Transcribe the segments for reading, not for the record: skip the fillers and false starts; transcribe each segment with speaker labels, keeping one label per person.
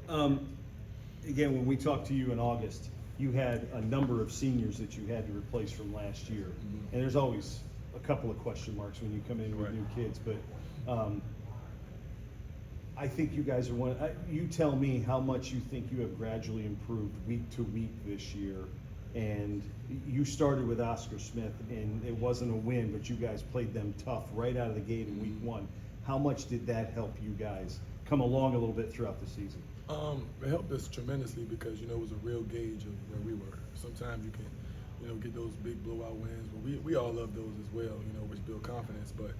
Speaker 1: Again, when we talked to you in August, you had a number of seniors that you had to replace from last year.
Speaker 2: Mm-hmm.
Speaker 1: And there's always a couple of question marks when you come in with
Speaker 2: Right.
Speaker 1: new kids, but I think you guys are you tell me how much you think you have gradually improved week to week this year. And you started with Oscar Smith, and it wasn't a win, but you guys played them tough right out of the gate in week one. How much did that help you guys come along a little bit throughout the season?
Speaker 2: It helped us tremendously because, it was a real gauge of where we were. Sometimes you can, get those big blowout wins, but we all love those as well, which build confidence. But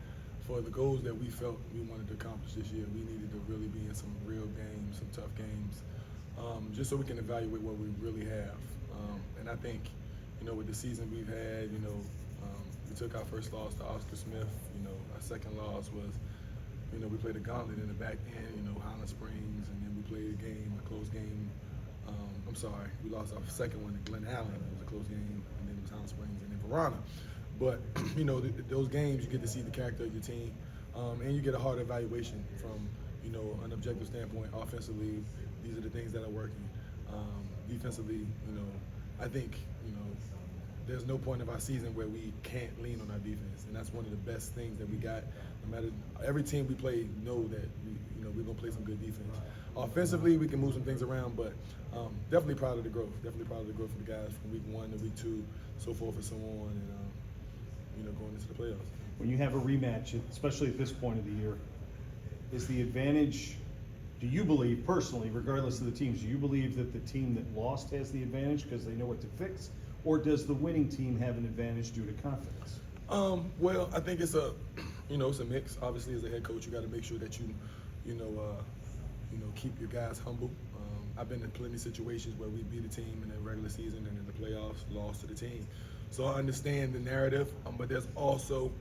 Speaker 2: for the goals that we felt we wanted to accomplish this year, we needed to really be in some real games, some tough games, just so we can evaluate what we really have. And I think, with the season we've had, we took our first loss to Oscar Smith. Our second loss was, we played a gauntlet in the back end, Highland Springs, and then we played a close game. We lost our second one to Glen Allen. It was a close game, and then it was Highland Springs and then Verona. But, those games, you get to see the character of your team, and you get a hard evaluation from, an objective standpoint. Offensively, these are the things that are working. Defensively, I think, there's no point of our season where we can't lean on our defense, and that's one of the best things that we got. No matter every team we play, know that we're gonna play some good defense. Offensively, we can move some things around, but definitely proud of the growth. Definitely proud of the growth of the guys from week 1 to week 2, so forth and so on, and going into the playoffs.
Speaker 1: When you have a rematch, especially at this point of the year, is the advantage? Do you believe personally, regardless of the teams, do you believe that the team that lost has the advantage because they know what to fix? Or does the winning team have an advantage due to confidence?
Speaker 2: Well, I think it's a, it's a mix. Obviously, as a head coach, you got to make sure that you keep your guys humble. I've been in plenty of situations where we beat a team in the regular season and in the playoffs, lost to the team. So I understand the narrative, but there's also,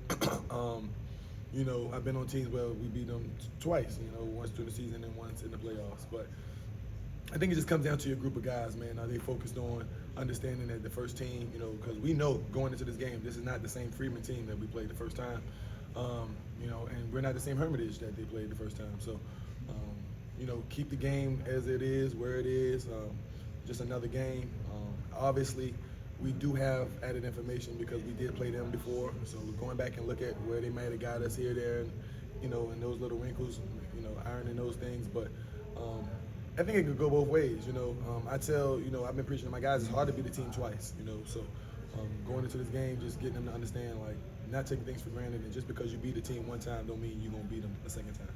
Speaker 2: I've been on teams where we beat them twice. Once through the season and once in the playoffs. But I think it just comes down to your group of guys, man. Are they focused on understanding that the first team, because we know going into this game, this is not the same Freeman team that we played the first time, and we're not the same Hermitage that they played the first time. So, keep the game as it is, where it is, just another game. Obviously, we do have added information because we did play them before. So we're going back and look at where they might have got us here, there, and, and those little wrinkles, ironing those things. But I think it could go both ways, I tell, I've been preaching to my guys, it's hard to beat the team twice, so going into this game, just getting them to understand, like, not taking things for granted, and just because you beat a team one time don't mean you're going to beat them a second time.